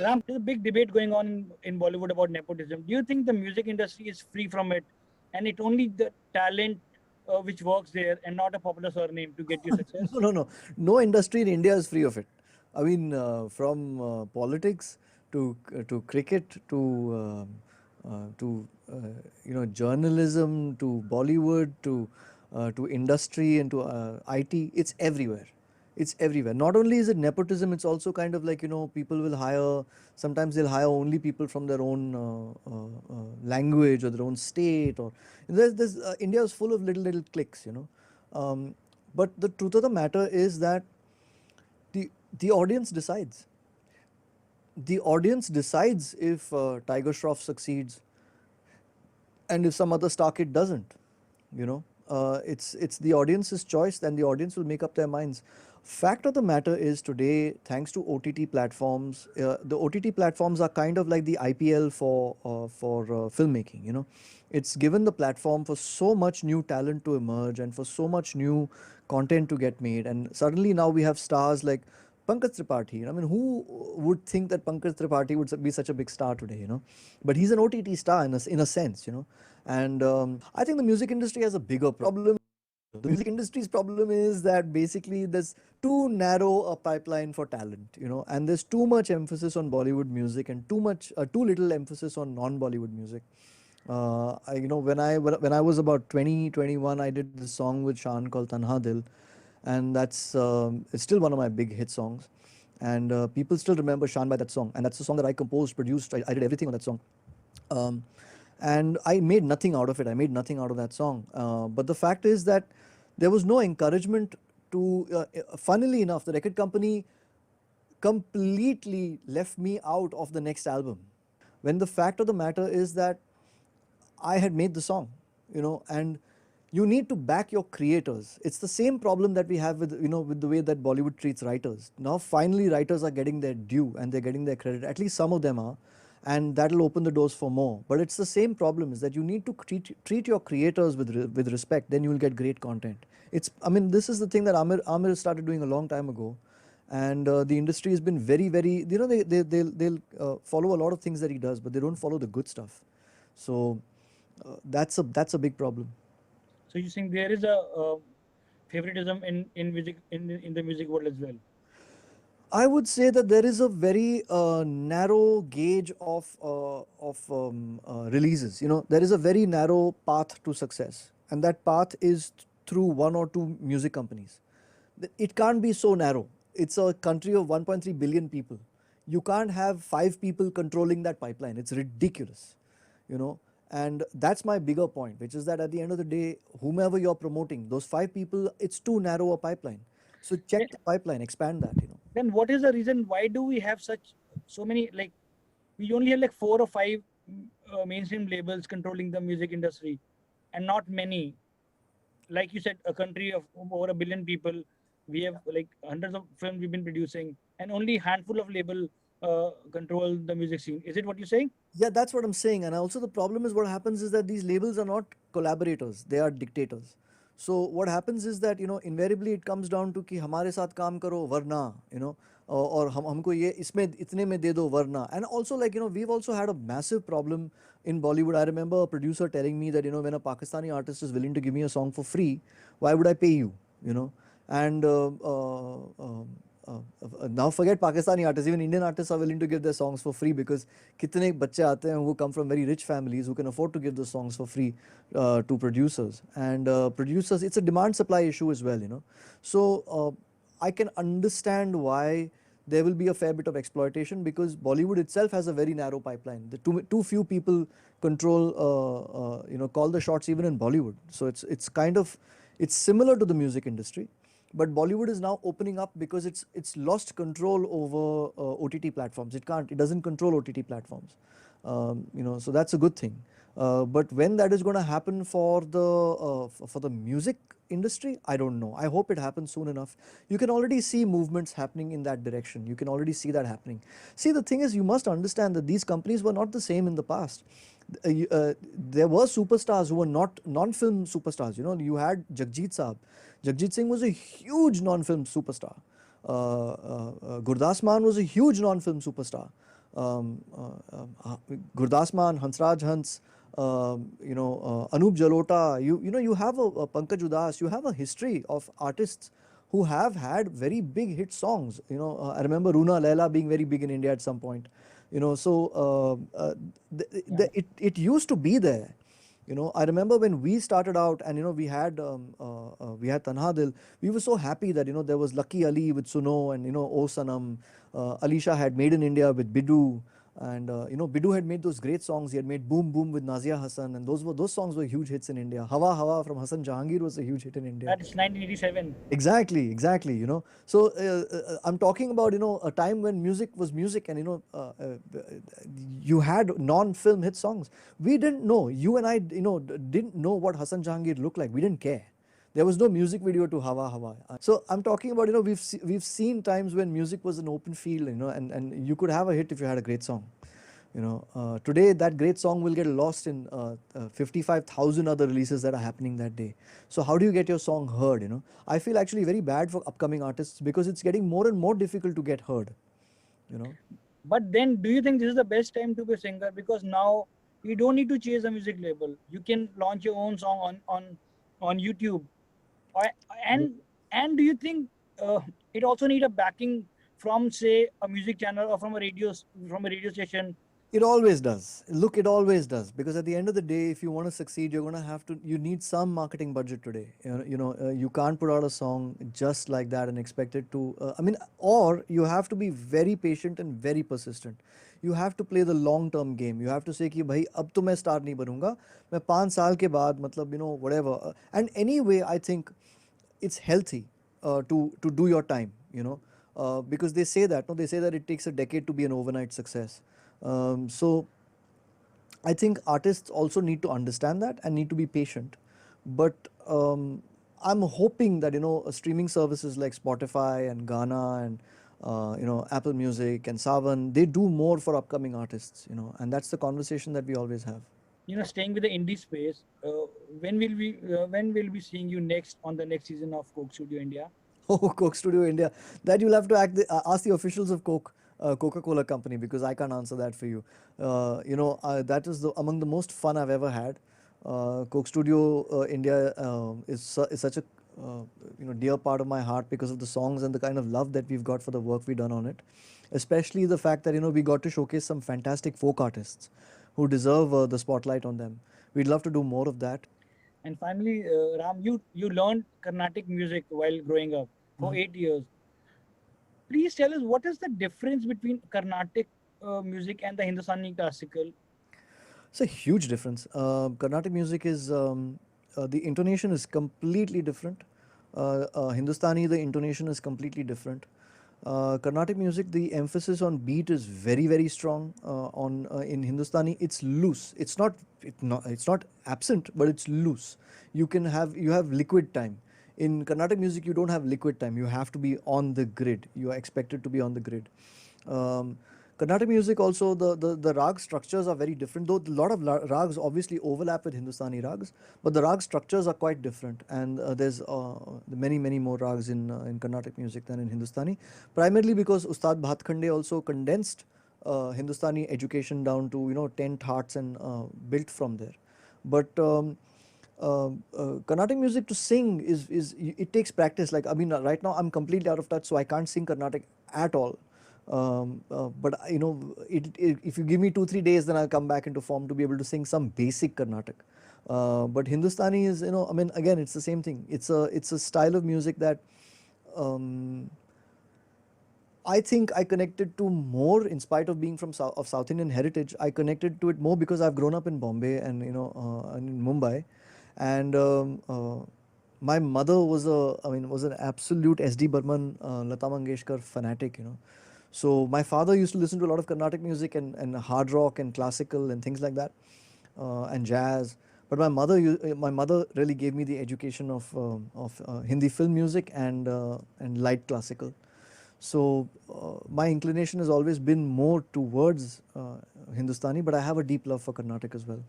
Ram, there's a big debate going on in Bollywood about nepotism. Do you think the music industry is free from it, and it only the talent which works there, and not a popular surname to get you No, success? no, no. No industry in India is free of it. I mean, from politics to cricket to journalism to Bollywood to industry and to IT. It's everywhere. It's everywhere. Not only is it nepotism, it's also kind of like people will hire. Sometimes they'll hire only people from their own language or their own state. Or there's India is full of little cliques. Um, but the truth of the matter is that the audience decides. The audience decides if Tiger Shroff succeeds and if some other star kid doesn't. It's the audience's choice, and the audience will make up their minds. Fact of the matter is, today, thanks to OTT platforms, the OTT platforms are kind of like the IPL for filmmaking. It's given the platform for so much new talent to emerge and for so much new content to get made, and suddenly now we have stars like Pankaj Tripathi. I mean, who would think that Pankaj Tripathi would be such a big star today? But he's an OTT star in a sense. And I think the music industry has a bigger problem. The music industry's problem is that basically there's too narrow a pipeline for talent, and there's too much emphasis on Bollywood music and too little emphasis on non-Bollywood music. When I was about 20, 21, I did this song with Shan called Tanha Dil, and it's still one of my big hit songs, and people still remember Shan by that song, and that's the song that I composed, produced, I did everything on that song. Um, and I made nothing out of it. I made nothing out of that song. But the fact is that there was no encouragement to. Funnily enough, the record company completely left me out of the next album. When the fact of the matter is that I had made the song, and you need to back your creators. It's the same problem that we have with the way that Bollywood treats writers. Now finally writers are getting their due and they're getting their credit. At least some of them are, and that'll open the doors for more. But it's the same problem, is that you need to treat your creators with respect. Then you will get great content. This is the thing that Amir started doing a long time ago, and the industry has been very, very. They'll follow a lot of things that he does, but they don't follow the good stuff. So that's a big problem. So you think there is a favoritism in music in the music world as well? I would say that there is a very narrow gauge of releases. There is a very narrow path to success, and that path is through one or two music companies. It can't be so narrow. It's a country of 1.3 billion people. You can't have 5 people controlling that pipeline. It's ridiculous, you know. And that's my bigger point, which is that at the end of the day, whomever you're promoting, those 5 people, it's too narrow a pipeline. So check the pipeline, expand that. Then what is the reason? Why do we have so many, like, we only have like 4 or 5 mainstream labels controlling the music industry, and not many? Like you said, a country of over a billion people, we have like hundreds of films we've been producing, and only handful of label control the music scene. Is it what you're saying? Yeah, that's what I'm saying. And also the problem is, what happens is that these labels are not collaborators, they are dictators. So what happens is that, invariably it comes down to कि हमारे साथ काम करो वरना, और हमको ये इसमें इतने में दे दो वरना. And also, like, we've also had a massive problem in Bollywood. I remember a producer telling me that, when a Pakistani artist is willing to give me a song for free, why would I pay you? And now forget Pakistani artists, even Indian artists are willing to give their songs for free, because kitne bachche aate hain who come from very rich families who can afford to give those songs for free to producers. And producers, it's a demand supply issue as well. So I can understand why there will be a fair bit of exploitation, because Bollywood itself has a very narrow pipeline. The too few people control, call the shots even in Bollywood. So it's similar to the music industry. But Bollywood is now opening up because it's lost control over OTT platforms. It doesn't control OTT platforms. So that's a good thing. But when that is going to happen for the music industry, I don't know. I hope it happens soon enough. You can already see movements happening in that direction. You can already see that happening. See, the thing is, you must understand that these companies were not the same in the past. There were superstars who were not non-film superstars. You had Jagjit Saab. Jagjit Singh was a huge non-film superstar. Gurdas Maan was a huge non-film superstar. Gurdas Maan, Hansraj Hans, Anup Jalota. You have a Pankaj Udas. You have a history of artists who have had very big hit songs. I remember Runa Laila being very big in India at some point. Yeah. It used to be there. I remember when we started out, and we had Tanha Dil. We were so happy that there was Lucky Ali with Suno, and O Sanam. Alisha had Made in India with Bidu, and Bidu had made those great songs. He had made Boom Boom with Nazia Hassan, and those songs were huge hits in India. Hawa Hawa from Hassan Jahangir was a huge hit in India. That's 1987. Exactly, exactly. So I'm talking about a time when music was music, and you had non-film hit songs. We didn't know. You and I, didn't know what Hassan Jahangir looked like. We didn't care. There was no music video to Hawa Hawa. So I'm talking about we've seen times when music was an open field, and you could have a hit if you had a great song. Today that great song will get lost in 55,000 other releases that are happening that day. So how do you get your song heard? I feel actually very bad for upcoming artists because it's getting more and more difficult to get heard. But then, do you think this is the best time to be a singer? Because now you don't need to chase a music label. You can launch your own song on YouTube. I- And do you think it also need a backing from, say, a music channel or from a radio station? It always does. Look, it always does. Because at the end of the day, if you want to succeed, you're going to have to, you need some marketing budget today. You can't put out a song just like that and expect it to, or you have to be very patient and very persistent. You have to play the long term game. You have to say कि भाई अब तो मैं star नहीं बनूंगा, मैं 5 साल के बाद मतलब whatever. And anyway, I think it's healthy to do your time, because they say that, no, they say that it takes a decade to be an overnight success. So I think artists also need to understand that and need to be patient. But I'm hoping that streaming services like Spotify and Ghana and Apple Music and Savan, they do more for upcoming artists, and that's the conversation that we always have. Staying with the indie space, when will we seeing you next on the next season of Coke Studio India? Oh, Coke Studio India. That you'll have to ask the officials of Coca-Cola Company, because I can't answer that for you. That is among the most fun I've ever had. Coke Studio India is such a dear part of my heart because of the songs and the kind of love that we've got for the work we've done on it. Especially the fact that we got to showcase some fantastic folk artists who deserve the spotlight on them. We'd love to do more of that. And finally, Ram, you learned Carnatic music while growing up for 8 years. Please tell us, what is the difference between Carnatic music and the Hindustani classical? It's a huge difference. Carnatic music is the intonation is completely different. Hindustani, the intonation is completely different. Carnatic music, the emphasis on beat is very, very strong. In Hindustani, it's loose. It's not absent, but it's loose. You have liquid time. In Carnatic music, you don't have liquid time. You have to be on the grid. You are expected to be on the grid. Carnatic music also, the rag structures are very different, though a lot of rags obviously overlap with Hindustani rags, but the rag structures are quite different, and there's many more rags in Carnatic music than in Hindustani, primarily because Ustad Bhatkhande also condensed Hindustani education down to 10 thats and built from there. But Carnatic music to sing it takes practice. Like, I mean, right now I'm completely out of touch, so I can't sing Carnatic at all. But if you give me 2-3 days, then I'll come back into form to be able to sing some basic Carnatic. But Hindustani is, I mean, again, it's the same thing. It's a style of music that I think I connected to more, in spite of being from South Indian heritage. I connected to it more because I've grown up in Bombay and and in Mumbai, and my mother was an absolute S.D. Burman, Lata Mangeshkar fanatic. So my father used to listen to a lot of Carnatic music and hard rock and classical and things like that, and jazz. But my mother really gave me the education of Hindi film music and light classical. So my inclination has always been more towards Hindustani, but I have a deep love for Carnatic as well.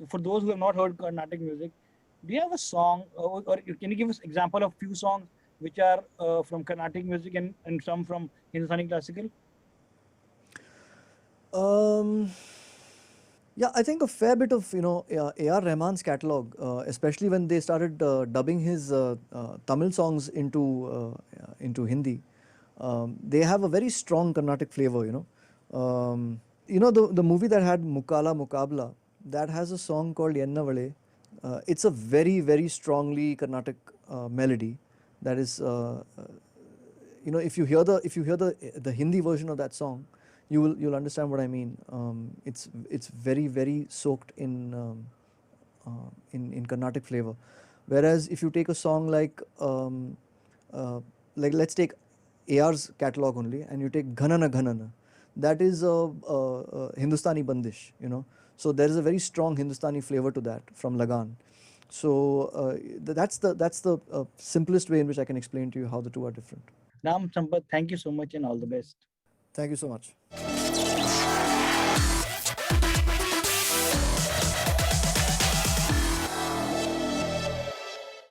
For those who have not heard Carnatic music, do you have a song, or can you give us example of few songs which are from Carnatic music and some from Hindustani classical? Um, yeah, I think a fair bit of A.R. Rahman's catalog, especially when they started dubbing his Tamil songs into Hindi. They have a very strong Carnatic flavor. The movie that had Mukala Mukabla, that has a song called Yenna Vale. It's a very very strongly Carnatic melody. That is, if you hear the Hindi version of that song, you'll understand what I mean. It's very very soaked in Carnatic flavor. Whereas if you take a song like let's take AR's catalog only, and you take Ghanana Ghanana, that is a Hindustani bandish, So there is a very strong Hindustani flavor to that from Lagan. So that's the simplest way in which I can explain to you how the two are different. Ram Sampath, thank you so much and all the best. Thank you so much.